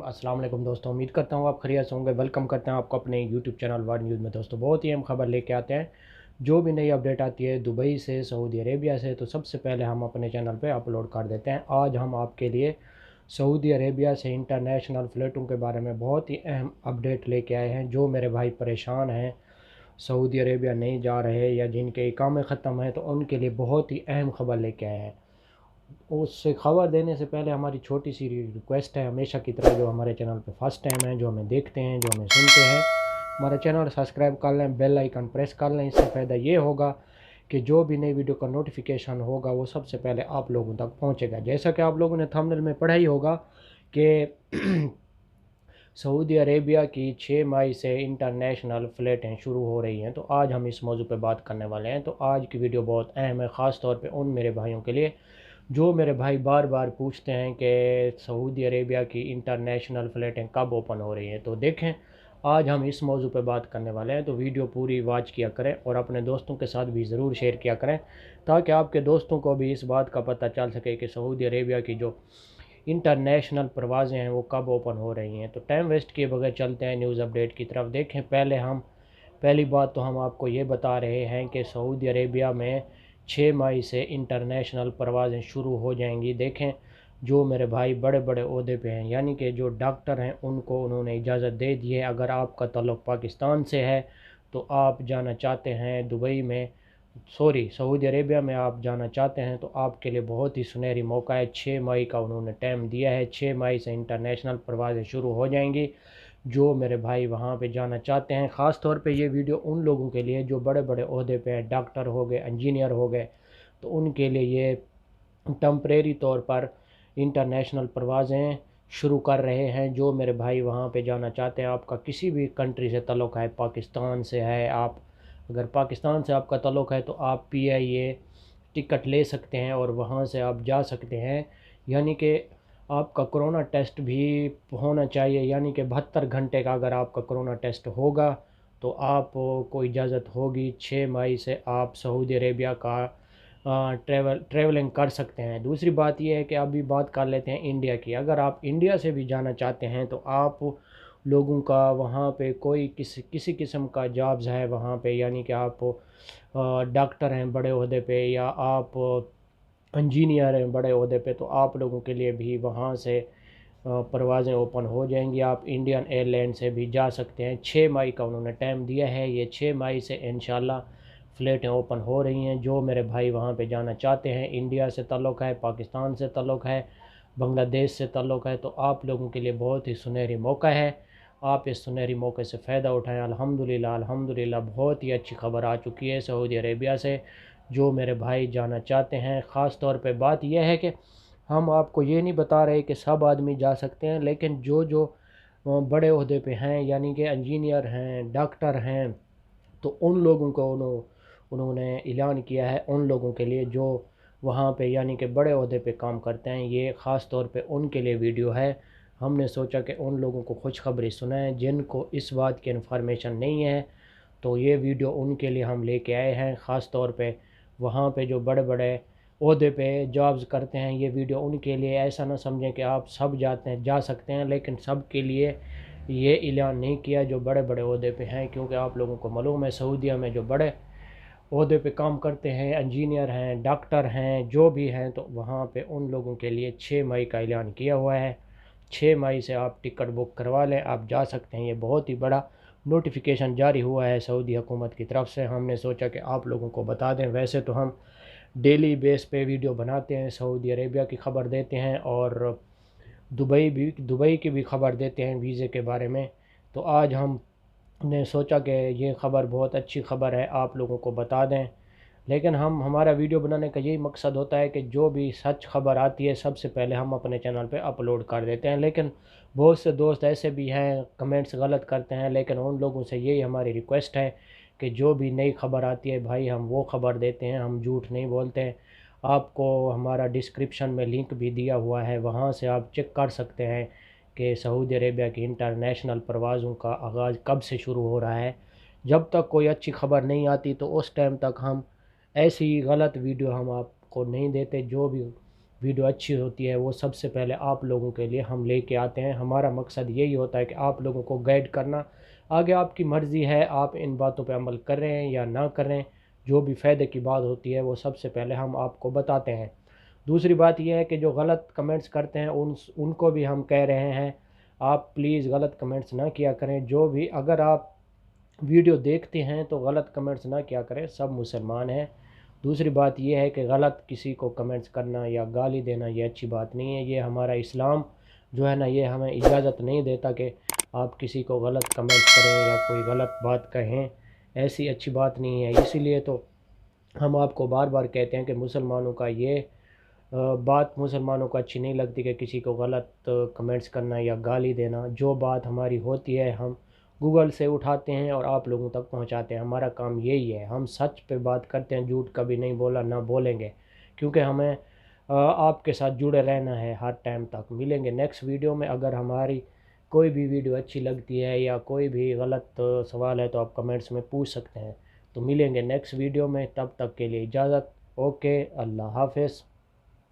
अस्सलाम वालेकुम दोस्तों, उम्मीद करता हूँ आप खैरियत से होंगे। वेलकम करते हैं आपको अपने यूट्यूब चैनल वर्ल्ड न्यूज़ में। दोस्तों बहुत ही अहम खबर लेके आते हैं। जो भी नई अपडेट आती है दुबई से, सऊदी अरेबिया से, तो सबसे पहले हम अपने चैनल पे अपलोड कर देते हैं। आज हम आपके लिए सऊदी अरेबिया से इंटरनेशनल फ़्लाइटों के बारे में बहुत ही अहम अपडेट लेके आए हैं। जो मेरे भाई परेशान हैं, सऊदी अरेबिया नहीं जा रहे या जिनके इकामे ख़त्म हैं, तो उनके लिए बहुत ही अहम खबर लेके आए हैं। उससे खबर देने से पहले हमारी छोटी सी रिक्वेस्ट है, हमेशा की तरह जो हमारे चैनल पे फर्स्ट टाइम है, जो हमें देखते हैं, जो हमें सुनते हैं, हमारा चैनल सब्सक्राइब कर लें, बेल आइकन प्रेस कर लें। इससे फ़ायदा ये होगा कि जो भी नई वीडियो का नोटिफिकेशन होगा वो सबसे पहले आप लोगों तक पहुंचेगा। जैसा कि आप लोगों ने थंबनेल में पढ़ा ही होगा कि सऊदी अरेबिया की 6 मई से इंटरनेशनल फ़्लाइटें शुरू हो रही हैं। तो आज हम इस मौजू पे बात करने वाले हैं। तो आज की वीडियो बहुत अहम है, ख़ास तौर पे उन मेरे भाइयों के लिए जो मेरे भाई बार बार पूछते हैं कि सऊदी अरेबिया की इंटरनेशनल फ़्लाइटें कब ओपन हो रही हैं। तो देखें, आज हम इस मौजू पे बात करने वाले हैं। तो वीडियो पूरी वॉच किया करें और अपने दोस्तों के साथ भी ज़रूर शेयर किया करें, ताकि आपके दोस्तों को भी इस बात का पता चल सके कि सऊदी अरेबिया की जो इंटरनेशनल परवाज़ें हैं वो कब ओपन हो रही हैं। तो टाइम वेस्ट किए बगैर चलते हैं न्यूज़ अपडेट की तरफ। देखें, पहली बात तो हम आपको ये बता रहे हैं कि सऊदी अरेबिया में 6 मई से इंटरनेशनल परवाज़ें शुरू हो जाएंगी। देखें, जो मेरे भाई बड़े बड़े ओहदे पे हैं, यानी कि जो डॉक्टर हैं, उनको उन्होंने इजाज़त दे दी है। अगर आपका ताल्लुक़ पाकिस्तान से है तो आप जाना चाहते हैं दुबई में, सऊदी अरेबिया में आप जाना चाहते हैं, तो आपके लिए बहुत ही सुनहरी मौका है। 6 मई का उन्होंने टाइम दिया है। 6 मई से इंटरनेशनल परवाज़ें शुरू हो जाएंगी। जो मेरे भाई वहाँ पे जाना चाहते हैं, ख़ास तौर पे ये वीडियो उन लोगों के लिए जो बड़े बड़े ओहदे पे हैं, डॉक्टर हो गए, इंजीनियर हो गए, तो उनके लिए ये टम्परेरी तौर पर इंटरनेशनल परवाज़ें शुरू कर रहे हैं। जो मेरे भाई वहाँ पे जाना चाहते हैं, आपका किसी भी कंट्री से ताल्लुक़ है, पाकिस्तान से है, आप अगर पाकिस्तान से आपका ताल्लुक़ है तो आप PIA टिकट ले सकते हैं और वहाँ से आप जा सकते हैं। यानी कि आपका कोरोना टेस्ट भी होना चाहिए, यानी कि 72 घंटे का अगर आपका कोरोना टेस्ट होगा तो आपको इजाज़त होगी। 6 मई से आप सऊदी अरेबिया का ट्रैवलिंग कर सकते हैं। दूसरी बात यह है कि अभी बात कर लेते हैं इंडिया की। अगर आप इंडिया से भी जाना चाहते हैं तो आप लोगों का वहाँ पे कोई किसी किस्म का जॉब्स है वहाँ पे, यानी कि आप डॉक्टर हैं बड़े ओहदे पे, या आप इंजीनियर हैं बड़े ओहदे पे, तो आप लोगों के लिए भी वहाँ से परवाज़ें ओपन हो जाएंगी। आप इंडियन एयरलाइन से भी जा सकते हैं। 6 मई का उन्होंने टाइम दिया है। ये 6 मई से इंशाल्लाह फ़्लाइटें ओपन हो रही हैं। जो मेरे भाई वहाँ पे जाना चाहते हैं, इंडिया से ताल्लुक़ है, पाकिस्तान से ताल्लुक़ है, बांग्लादेश से ताल्लुक़ है, तो आप लोगों के लिए बहुत ही सुनहरी मौका है। आप इस सुनहरी मौके से फ़ायदा उठाएं। अल्हम्दुलिल्लाह अल्हम्दुलिल्लाह बहुत ही अच्छी खबर आ चुकी है सऊदी अरेबिया से। जो मेरे भाई जाना चाहते हैं, ख़ास तौर पे बात यह है कि हम आपको ये नहीं बता रहे कि सब आदमी जा सकते हैं, लेकिन जो जो बड़े ओहदे पे हैं, यानी कि इंजीनियर हैं, डॉक्टर हैं, तो उन लोगों को उन्होंने ऐलान किया है। उन लोगों के लिए जो वहाँ पे यानी कि बड़े ओहदे पे काम करते हैं, ये ख़ास तौर पे उनके लिए वीडियो है। हमने सोचा कि उन लोगों को खुशखबरी सुनाएं जिनको इस बात की इन्फॉर्मेशन नहीं है। तो ये वीडियो उनके लिए हम लेके आए हैं। ख़ास तौर पे वहाँ पे जो बड़े बड़े ओहदे पे जॉब्स करते हैं, ये वीडियो उनके लिए। ऐसा ना समझें कि आप सब जा सकते हैं, लेकिन सब के लिए ये ऐलान नहीं किया जो बड़े बड़े ओहदे पे हैं, क्योंकि आप लोगों को मालूम है सऊदीया में जो बड़े ओहदे पे काम करते हैं, इंजीनियर हैं, डॉक्टर हैं, जो भी हैं, तो वहाँ पे उन लोगों के लिए 6 मई का ऐलान किया हुआ है। 6 मई से आप टिकट बुक करवा लें, आप जा सकते हैं। ये बहुत ही बड़ा नोटिफिकेशन जारी हुआ है सऊदी हुकूमत की तरफ से। हमने सोचा कि आप लोगों को बता दें। वैसे तो हम डेली बेस पे वीडियो बनाते हैं, सऊदी अरेबिया की ख़बर देते हैं और दुबई की भी ख़बर देते हैं वीज़े के बारे में। तो आज हमने सोचा कि ये ख़बर बहुत अच्छी ख़बर है, आप लोगों को बता दें। लेकिन हमारा वीडियो बनाने का यही मकसद होता है कि जो भी सच खबर आती है सबसे पहले हम अपने चैनल पे अपलोड कर देते हैं। लेकिन बहुत से दोस्त ऐसे भी हैं, कमेंट्स गलत करते हैं, लेकिन उन लोगों से यही हमारी रिक्वेस्ट है कि जो भी नई खबर आती है भाई, हम वो ख़बर देते हैं, हम झूठ नहीं बोलते हैं। आपको हमारा डिस्क्रिप्शन में लिंक भी दिया हुआ है, वहाँ से आप चेक कर सकते हैं कि सऊदी अरेबिया की इंटरनेशनल परवाज़ों का आगाज़ कब से शुरू हो रहा है। जब तक कोई अच्छी खबर नहीं आती तो उस टाइम तक हम ऐसी गलत वीडियो हम आपको नहीं देते। जो भी ویڈیو اچھی ہوتی ہے وہ سب سے پہلے آپ لوگوں کے لیے ہم لے کے آتے ہیں۔ ہمارا مقصد یہی ہوتا ہے کہ آپ لوگوں کو گائیڈ کرنا، آگے آپ کی مرضی ہے آپ ان باتوں پہ عمل کر رہے ہیں یا نہ کر رہے ہیں، جو بھی فائدے کی بات ہوتی ہے وہ سب سے پہلے ہم آپ کو بتاتے ہیں۔ دوسری بات یہ ہے کہ جو غلط کمنٹس کرتے ہیں ان کو بھی ہم کہہ رہے ہیں آپ پلیز غلط کمنٹس نہ کیا کریں، جو بھی اگر آپ ویڈیو دیکھتے ہیں تو غلط کمنٹس نہ کیا کریں، سب مسلمان ہیں۔ دوسری بات یہ ہے کہ غلط کسی کو کمنٹس کرنا یا گالی دینا یہ اچھی بات نہیں ہے، یہ ہمارا اسلام جو ہے نا یہ ہمیں اجازت نہیں دیتا کہ آپ کسی کو غلط کمنٹ کریں یا کوئی غلط بات کہیں، ایسی اچھی بات نہیں ہے۔ اسی لیے تو ہم آپ کو بار بار کہتے ہیں کہ مسلمانوں کا یہ بات مسلمانوں کو اچھی نہیں لگتی کہ کسی کو غلط کمنٹس کرنا یا گالی دینا۔ جو بات ہماری ہوتی ہے ہم گوگل سے اٹھاتے ہیں اور آپ لوگوں تک پہنچاتے ہیں، ہمارا کام یہی ہے، ہم سچ پہ بات کرتے ہیں، جھوٹ کبھی نہیں بولا نہ بولیں گے، کیونکہ ہمیں آپ کے ساتھ جڑے رہنا ہے ہر ٹائم تک۔ ملیں گے نیکسٹ ویڈیو میں، اگر ہماری کوئی بھی ویڈیو اچھی لگتی ہے یا کوئی بھی غلط سوال ہے تو آپ کمنٹس میں پوچھ سکتے ہیں۔ تو ملیں گے نیکسٹ ویڈیو میں، تب تک کے لیے اجازت، اوکے، اللہ حافظ۔